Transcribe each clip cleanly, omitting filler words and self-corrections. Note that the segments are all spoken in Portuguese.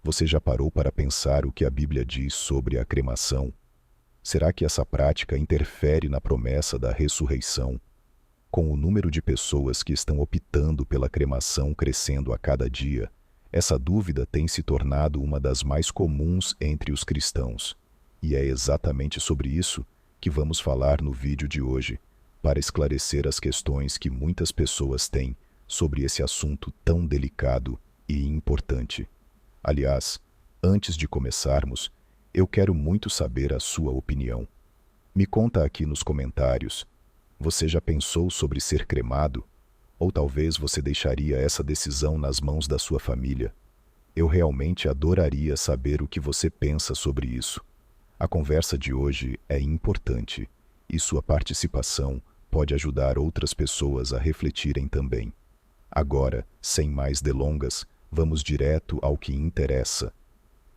Você já parou para pensar o que a Bíblia diz sobre a cremação? Será que essa prática interfere na promessa da ressurreição? Com o número de pessoas que estão optando pela cremação crescendo a cada dia, essa dúvida tem se tornado uma das mais comuns entre os cristãos. E é exatamente sobre isso que vamos falar no vídeo de hoje, para esclarecer as questões que muitas pessoas têm sobre esse assunto tão delicado e importante. Aliás, antes de começarmos, eu quero muito saber a sua opinião. Me conta aqui nos comentários. Você já pensou sobre ser cremado? Ou talvez você deixaria essa decisão nas mãos da sua família? Eu realmente adoraria saber o que você pensa sobre isso. A conversa de hoje é importante e sua participação pode ajudar outras pessoas a refletirem também. Agora, sem mais delongas, vamos direto ao que interessa.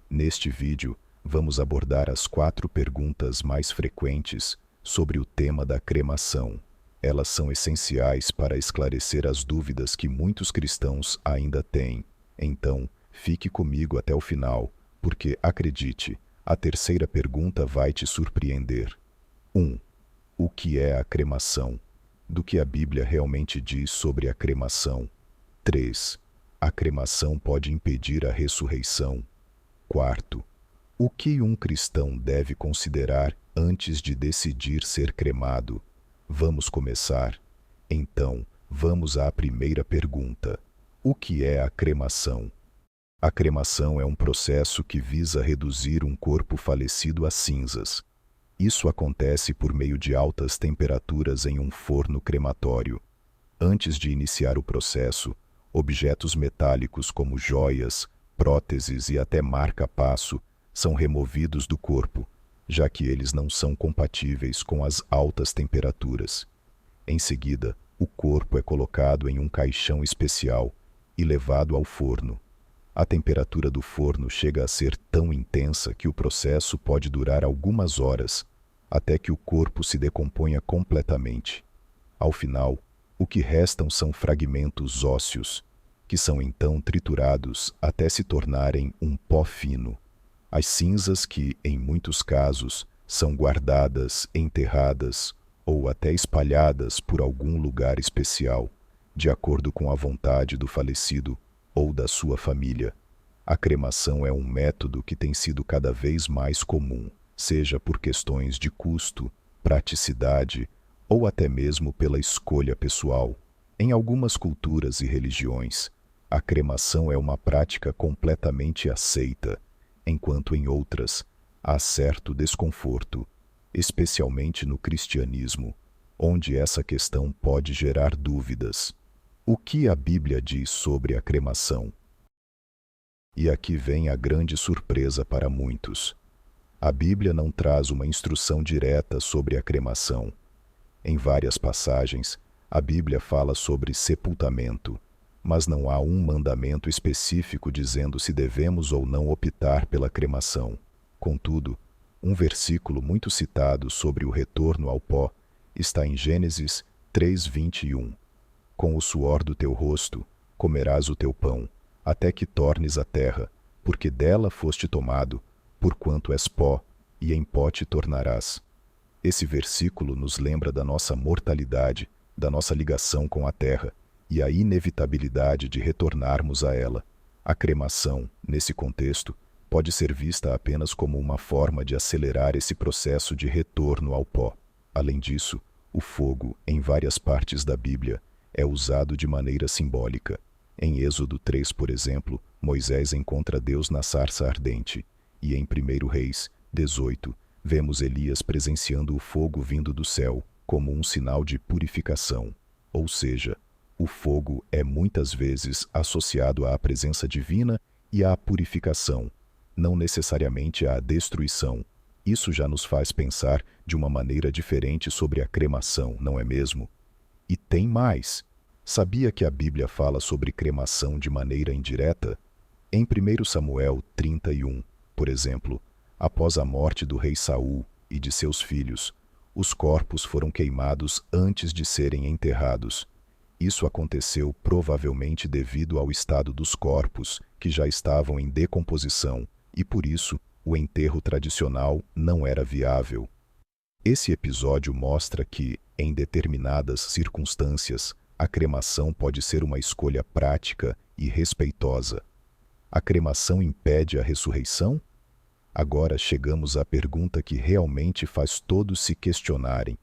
Neste vídeo, vamos abordar as 4 perguntas mais frequentes sobre o tema da cremação. Elas são essenciais para esclarecer as dúvidas que muitos cristãos ainda têm. Então, fique comigo até o final, porque, acredite, a terceira pergunta vai te surpreender. 1. O que é a cremação? Do que a Bíblia realmente diz sobre a cremação? 3. A cremação pode impedir a ressurreição? 4. O que um cristão deve considerar antes de decidir ser cremado? Vamos começar? Então, vamos à primeira pergunta. O que é a cremação? A cremação é um processo que visa reduzir um corpo falecido a cinzas. Isso acontece por meio de altas temperaturas em um forno crematório. Antes de iniciar o processo, objetos metálicos como joias, próteses e até marca-passo são removidos do corpo, já que eles não são compatíveis com as altas temperaturas. Em seguida, o corpo é colocado em um caixão especial e levado ao forno. A temperatura do forno chega a ser tão intensa que o processo pode durar algumas horas, até que o corpo se decomponha completamente. Ao final, o que restam são fragmentos ósseos, que são então triturados até se tornarem um pó fino. As cinzas que, em muitos casos, são guardadas, enterradas ou até espalhadas por algum lugar especial, de acordo com a vontade do falecido ou da sua família. A cremação é um método que tem sido cada vez mais comum, seja por questões de custo, praticidade ou até mesmo pela escolha pessoal. Em algumas culturas e religiões, a cremação é uma prática completamente aceita, enquanto em outras há certo desconforto, especialmente no cristianismo, onde essa questão pode gerar dúvidas. O que a Bíblia diz sobre a cremação? E aqui vem a grande surpresa para muitos. A Bíblia não traz uma instrução direta sobre a cremação. Em várias passagens, a Bíblia fala sobre sepultamento, mas não há um mandamento específico dizendo se devemos ou não optar pela cremação. Contudo, um versículo muito citado sobre o retorno ao pó está em Gênesis 3:21. Com o suor do teu rosto comerás o teu pão, até que tornes a terra, porque dela foste tomado, porquanto és pó, e em pó te tornarás. Esse versículo nos lembra da nossa mortalidade, da nossa ligação com a terra, e a inevitabilidade de retornarmos a ela. A cremação, nesse contexto, pode ser vista apenas como uma forma de acelerar esse processo de retorno ao pó. Além disso, o fogo, em várias partes da Bíblia, é usado de maneira simbólica. Em Êxodo 3, por exemplo, Moisés encontra Deus na sarça ardente, e em 1 Reis 18, vemos Elias presenciando o fogo vindo do céu, como um sinal de purificação. Ou seja, o fogo é muitas vezes associado à presença divina e à purificação, não necessariamente à destruição. Isso já nos faz pensar de uma maneira diferente sobre a cremação, não é mesmo? E tem mais. Sabia que a Bíblia fala sobre cremação de maneira indireta? Em 1 Samuel 31, por exemplo, após a morte do rei Saul e de seus filhos, os corpos foram queimados antes de serem enterrados. Isso aconteceu provavelmente devido ao estado dos corpos que já estavam em decomposição e, por isso, o enterro tradicional não era viável. Esse episódio mostra que, em determinadas circunstâncias, a cremação pode ser uma escolha prática e respeitosa. A cremação impede a ressurreição? Agora chegamos à pergunta que realmente faz todos se questionarem.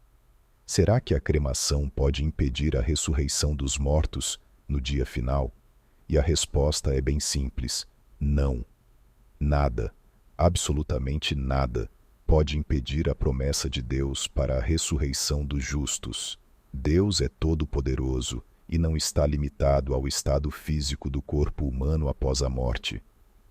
Será que a cremação pode impedir a ressurreição dos mortos no dia final? E a resposta é bem simples: não. Nada, absolutamente nada, pode impedir a promessa de Deus para a ressurreição dos justos. Deus é todo-poderoso e não está limitado ao estado físico do corpo humano após a morte.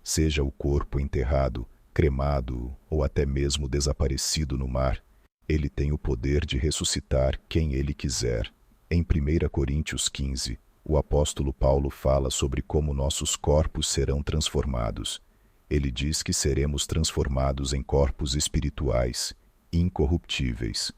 Seja o corpo enterrado, cremado ou até mesmo desaparecido no mar, ele tem o poder de ressuscitar quem ele quiser. Em 1 Coríntios 15, o apóstolo Paulo fala sobre como nossos corpos serão transformados. Ele diz que seremos transformados em corpos espirituais, incorruptíveis.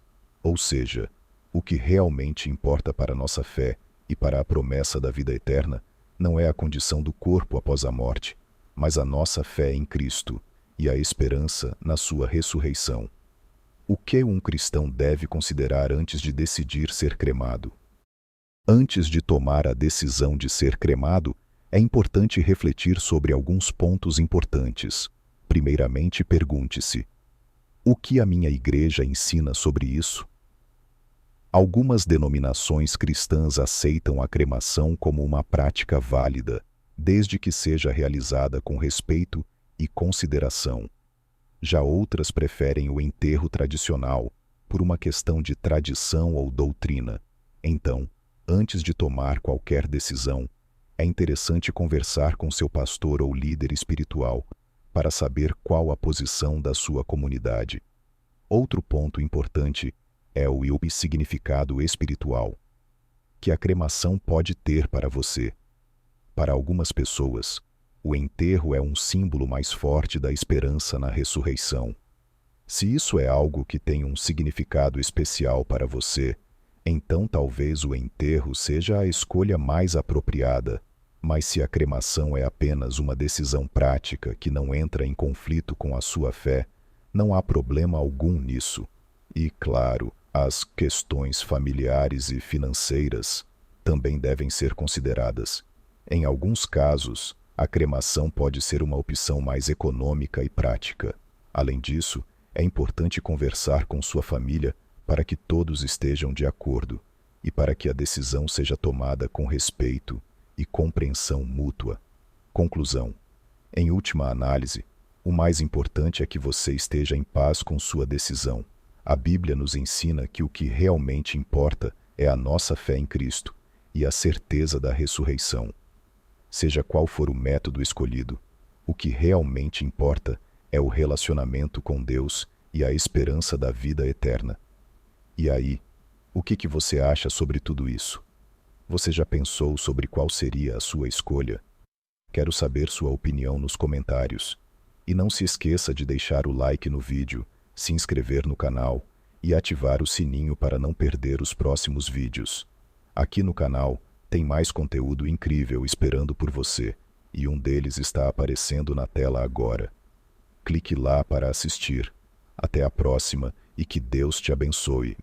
Ou seja, o que realmente importa para a nossa fé e para a promessa da vida eterna não é a condição do corpo após a morte, mas a nossa fé em Cristo e a esperança na sua ressurreição. O que um cristão deve considerar antes de decidir ser cremado? Antes de tomar a decisão de ser cremado, é importante refletir sobre alguns pontos importantes. Primeiramente, pergunte-se: o que a minha igreja ensina sobre isso? Algumas denominações cristãs aceitam a cremação como uma prática válida, desde que seja realizada com respeito e consideração. Já outras preferem o enterro tradicional, por uma questão de tradição ou doutrina. Então, antes de tomar qualquer decisão, é interessante conversar com seu pastor ou líder espiritual para saber qual a posição da sua comunidade. Outro ponto importante é o significado espiritual que a cremação pode ter para você. Para algumas pessoas, o enterro é um símbolo mais forte da esperança na ressurreição. Se isso é algo que tem um significado especial para você, então talvez o enterro seja a escolha mais apropriada. Mas se a cremação é apenas uma decisão prática que não entra em conflito com a sua fé, não há problema algum nisso. E, claro, as questões familiares e financeiras também devem ser consideradas. Em alguns casos, a cremação pode ser uma opção mais econômica e prática. Além disso, é importante conversar com sua família para que todos estejam de acordo e para que a decisão seja tomada com respeito e compreensão mútua. Conclusão: em última análise, o mais importante é que você esteja em paz com sua decisão. A Bíblia nos ensina que o que realmente importa é a nossa fé em Cristo e a certeza da ressurreição. Seja qual for o método escolhido, o que realmente importa é o relacionamento com Deus e a esperança da vida eterna. E aí, o que você acha sobre tudo isso? Você já pensou sobre qual seria a sua escolha? Quero saber sua opinião nos comentários. E não se esqueça de deixar o like no vídeo, se inscrever no canal e ativar o sininho para não perder os próximos vídeos. Aqui no canal tem mais conteúdo incrível esperando por você, e um deles está aparecendo na tela agora. Clique lá para assistir. Até a próxima e que Deus te abençoe.